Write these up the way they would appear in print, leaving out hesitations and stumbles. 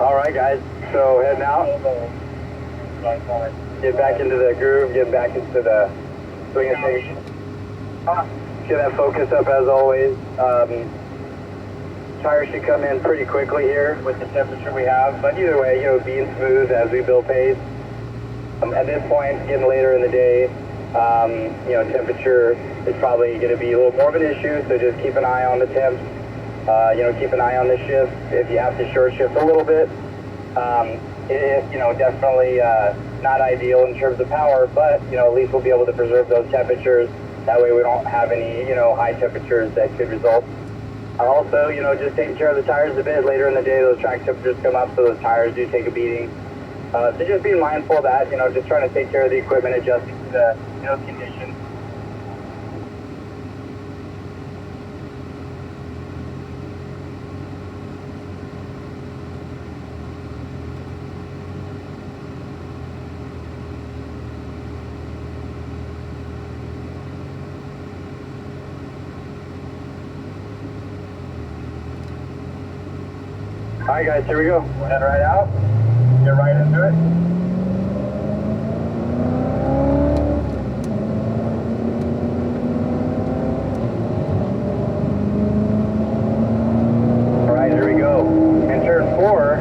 All right, guys. So heading out. Get back into the groove. Get back into the swing of things. Get that focus up as always. Tires should come in pretty quickly here with the temperature we have. But either way, being smooth as we build pace. At this point, getting later in the day, temperature is probably going to be a little more of an issue. So just keep an eye on the temps. Keep an eye on the shift. If you have to short shift a little bit, it is, definitely not ideal in terms of power, but, at least we'll be able to preserve those temperatures. That way we don't have any, high temperatures that could result. Also, just taking care of the tires a bit. Later in the day, those track temperatures come up, so those tires do take a beating. So just being mindful of that, just trying to take care of the equipment, adjusting to the, conditions. All right, guys, here we go. We'll head right out, get right into it. All right, here we go. In turn 4,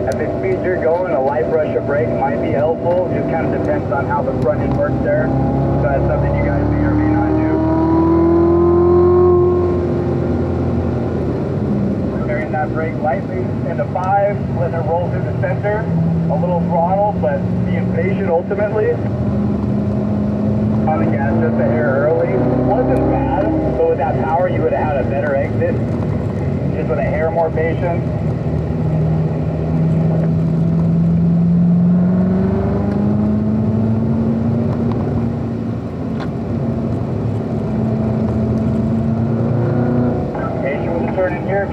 at the speed you're going, a light brush of brake might be helpful. Just kind of depends on how the front end works there. So that's something you guys may or may not do. That brake lightly into 5, letting it roll through the center, a little throttle, but being patient ultimately. On the gas just a hair early. Wasn't bad, but with that power you would have had a better exit. Just with a hair more patience.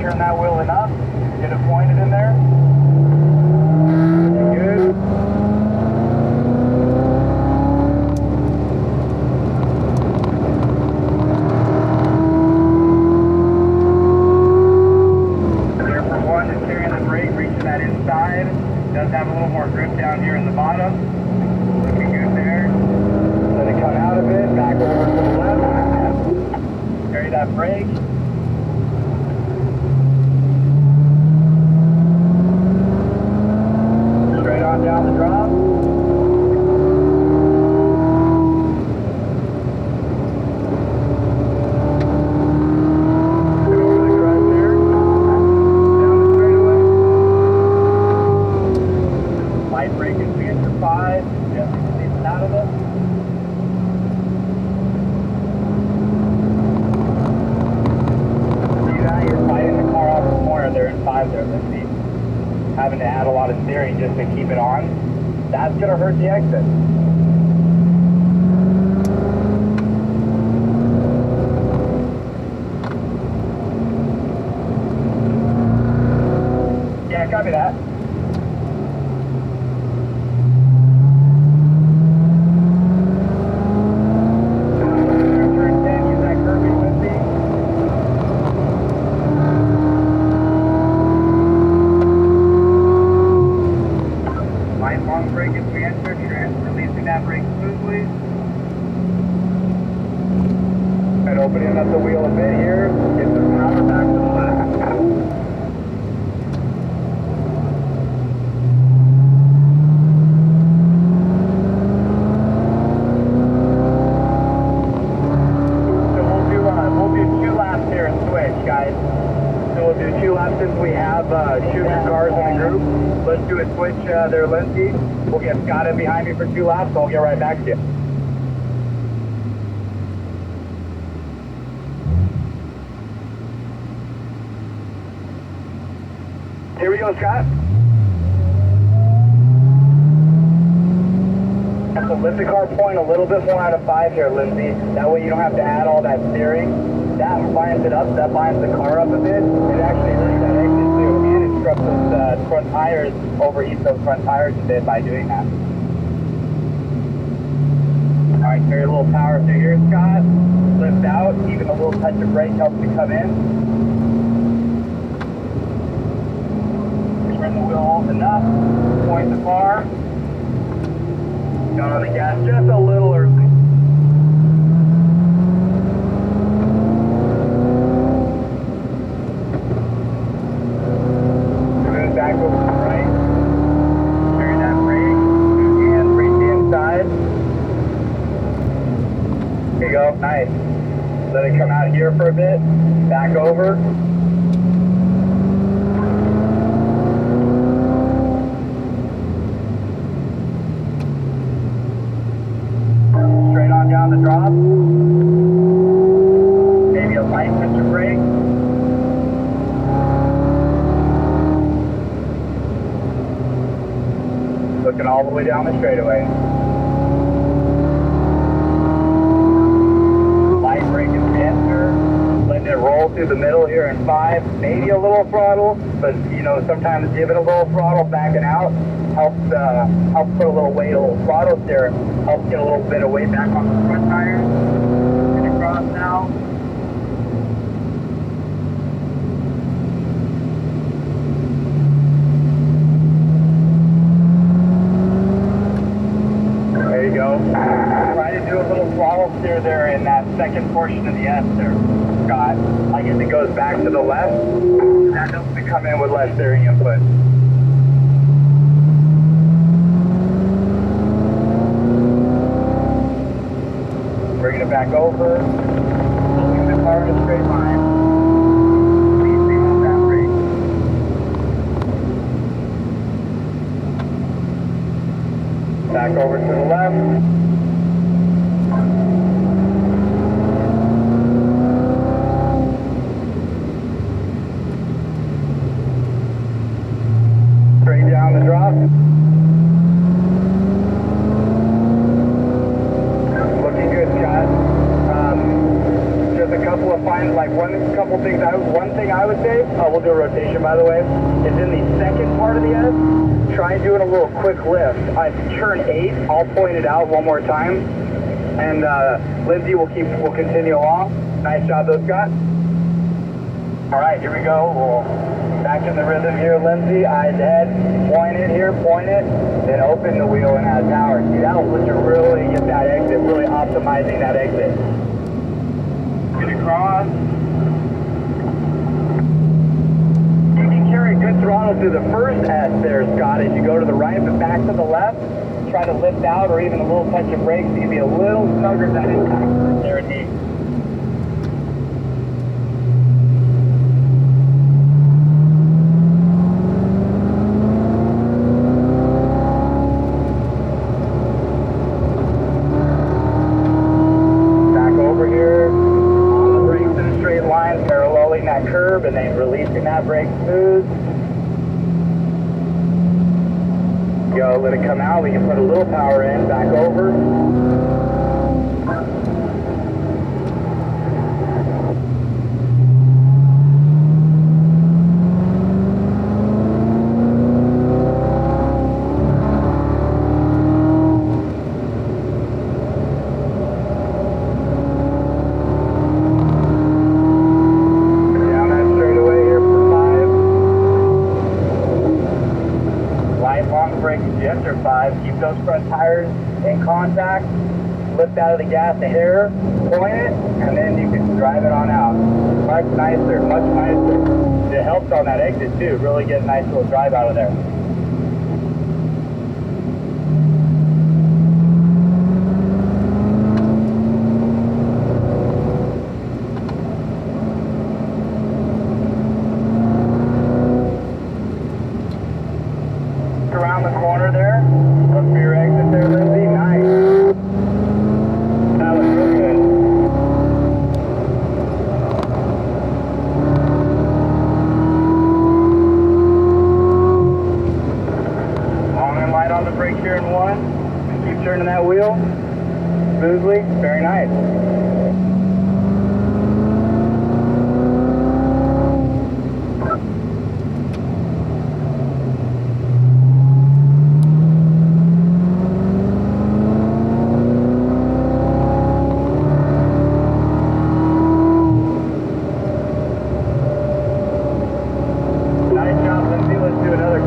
Turn that wheel enough, get it pointed in there. Good. Here for 1, just carrying the brake, reaching that inside. Does have a little more grip down here in the bottom. Looking good there. Let it come out of it, back over to the left. Carry that brake. Down the drop. Get over the crest there. Down the straightaway. Light brake as we enter 5. Just release out of it. See that? You're fighting the car off the corner there in 5 there. Let's see. Having to add a lot of steering just to keep it on, that's going to hurt the exit. Yeah, copy that. Turn 10, use that curving with me. Long brake as we enter, releasing that brake smoothly. And opening up the wheel a bit here, get the power back to the left. So we'll do 2 laps here and switch, guys. So we'll do 2 laps since we have shooting cars in the group. Let's do a switch there, Lindsay. We'll get Scott in behind me for 2 laps, so I'll get right back to you. Here we go, Scott. So lift the car point a little bit more out of 5 here, Lindsay. That way you don't have to add all that steering. That lines it up, that lines the car up a bit. It actually brings that exit too. And it disrupts those front tires, overheats those front tires a bit by doing that. Alright, carry a little power through here, Scott. Lift out, even a little touch of brake helps to come in. the wheel opened up, point the car, got on the gas just a little early. Move back over to the right, turn that brake, and brake the inside. Here you go, nice. Let it come out here for a bit, back over. Straight on down the drop. Maybe a light touch of brake. Looking all the way down the straightaway. Light brake and enter. Letting it roll through the middle here in 5. Maybe a little throttle, but you know, sometimes giving a little throttle, backing out, helps put a little weight, a little throttle there, helps get a little bit of weight back on the front tires. Get across now. There you go. Try to do a little throttle steer there in that second portion of the S there, Scott. I guess it goes back to the left. That helps to come in with less steering input. Bringing it back over, pulling the car in a straight line. Please stay on that brake. Back over to the left. Straight down the drop. Just a couple of fine, like one thing I would say, we'll do a rotation by the way, is in the second part of the S, try doing a little quick lift. Turn 8, I'll point it out one more time, and Lindsay will continue along. Nice job though, Scott. Alright, here we go. We'll back in the rhythm here, Lindsay. Eyes ahead, point it here, point it, then open the wheel and add power. See, that will let you really get that exit, really optimizing that exit. Get across. You can carry good throttle through the first S there, Scott, as you go to the right, but back to the left. Try to lift out or even a little touch of brake so you can be a little snugger that impact there at the curb and then releasing that brake smooth. Go, let it come out. We can put a little power in, back over. Enter 5, keep those front tires in contact, lift out of the gas a hair, point it, and then you can drive it on out. Much nicer, much nicer. It helps on that exit too, really get a nice little drive out of there. Around the corner there. Look for your exit there, Lindsay. Nice. That looks real good. Long and light on the brake here in 1. Keep turning that wheel smoothly. Very nice.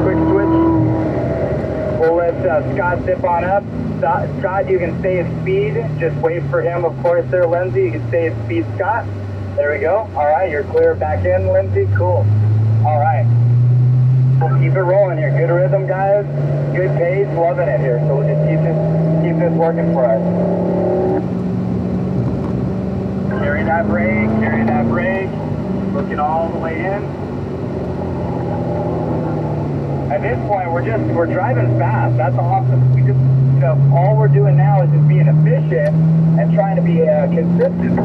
Quick on up. Scott, you can stay at speed. Just wait for him, of course, there, Lindsay. You can stay at speed, Scott. There we go. All right, you're clear back in, Lindsay. Cool. All right. We'll keep it rolling here. Good rhythm, guys. Good pace. Loving it here. So we'll just keep this working for us. Carry that brake. Carry that brake. Looking all the way in. At this point, we're driving fast. That's awesome. We just, all we're doing now is just being efficient and trying to be consistent.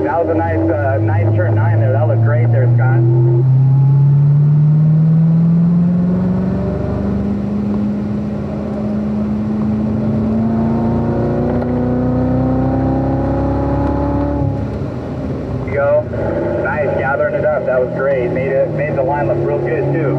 That was a nice turn 9 there. That looked great there, Scott. Nice, gathering it up. That was great. Made the line look real good too.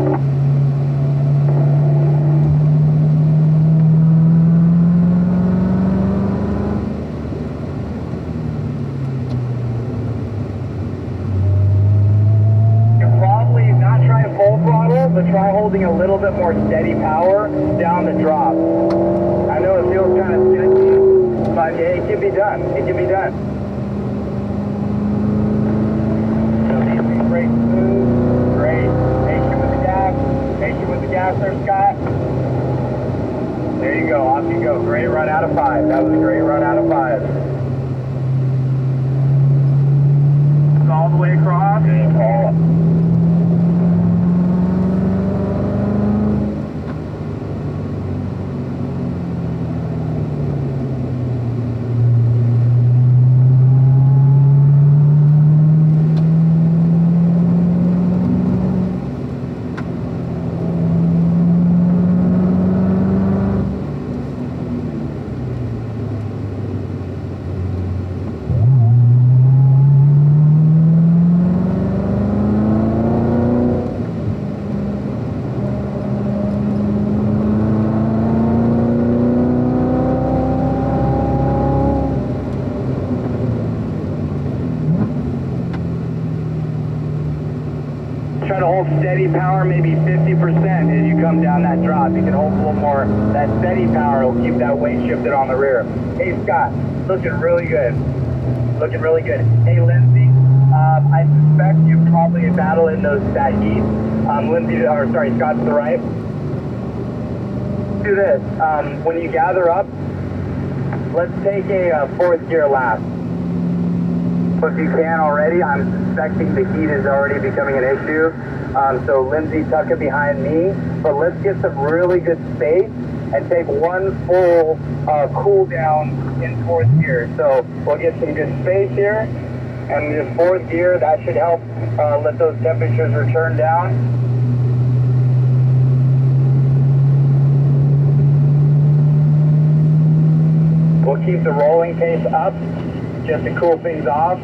You're probably not trying full throttle, but try holding a little bit more steady power down the drop. I know it feels kind of sketchy, but it can be done. It can be done. Great smooth, great. Patient with the gas there, Scott. There you go, off you go. Great run out of 5. That was a great run out of 5. All the way across. Good call. Try to hold steady power, maybe 50% as you come down that drop. You can hold a little more. That steady power will keep that weight shifted on the rear. Hey, Scott, looking really good. Looking really good. Hey, Lindsay, I suspect you're probably battling that heat. Scott to the right. Do this. When you gather up, let's take a 4th gear lap. If you can already, I'm suspecting the heat is already becoming an issue. So Lindsay, tuck it behind me, but let's get some really good space and take one full cool down in 4th gear. So we'll get some good space here, and this 4th gear, that should help let those temperatures return down. We'll keep the rolling pace up just to cool things off.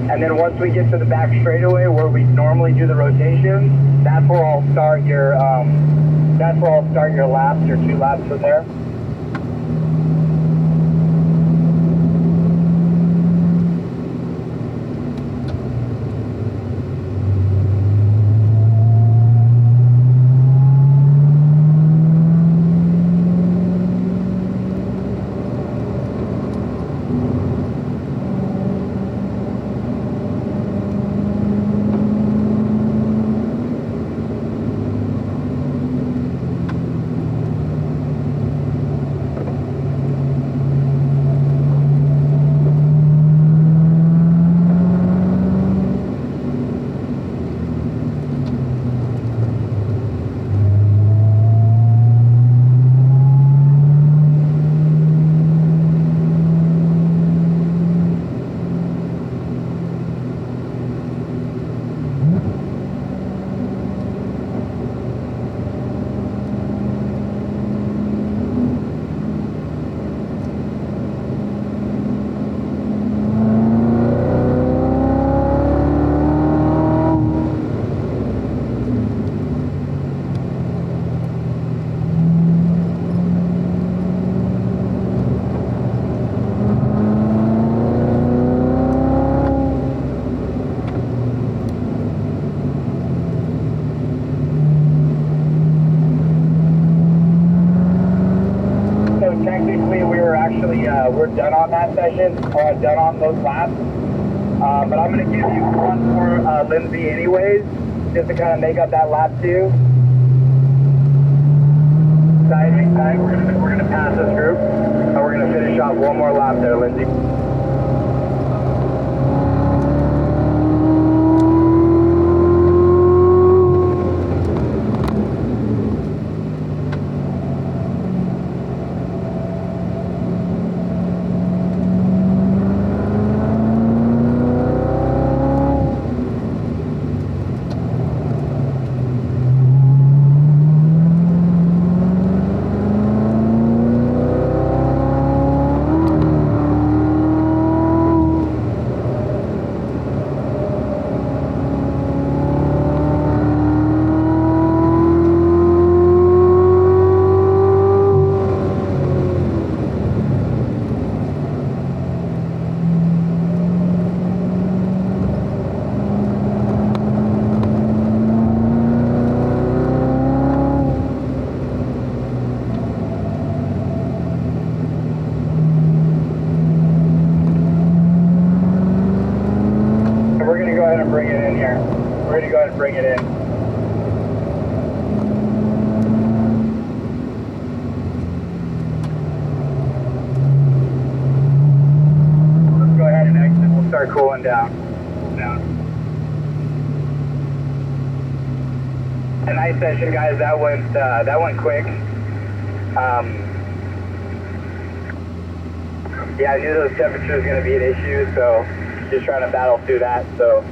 And then once we get to the back straightaway where we normally do the rotation, that's where I'll start your laps, your 2 laps from there. done on that session, or done on those laps. But I'm going to give you one more Lindsay anyways, just to kind of make up that lap too. Exciting. We're gonna pass this group, and we're gonna finish off one more lap there, Lindsay. Bring it in here. We're going to go ahead and bring it in. Let's go ahead and exit. We'll start cooling down. A nice session, guys. That went quick. Yeah, I knew those temperatures were going to be an issue, so just trying to battle through that. So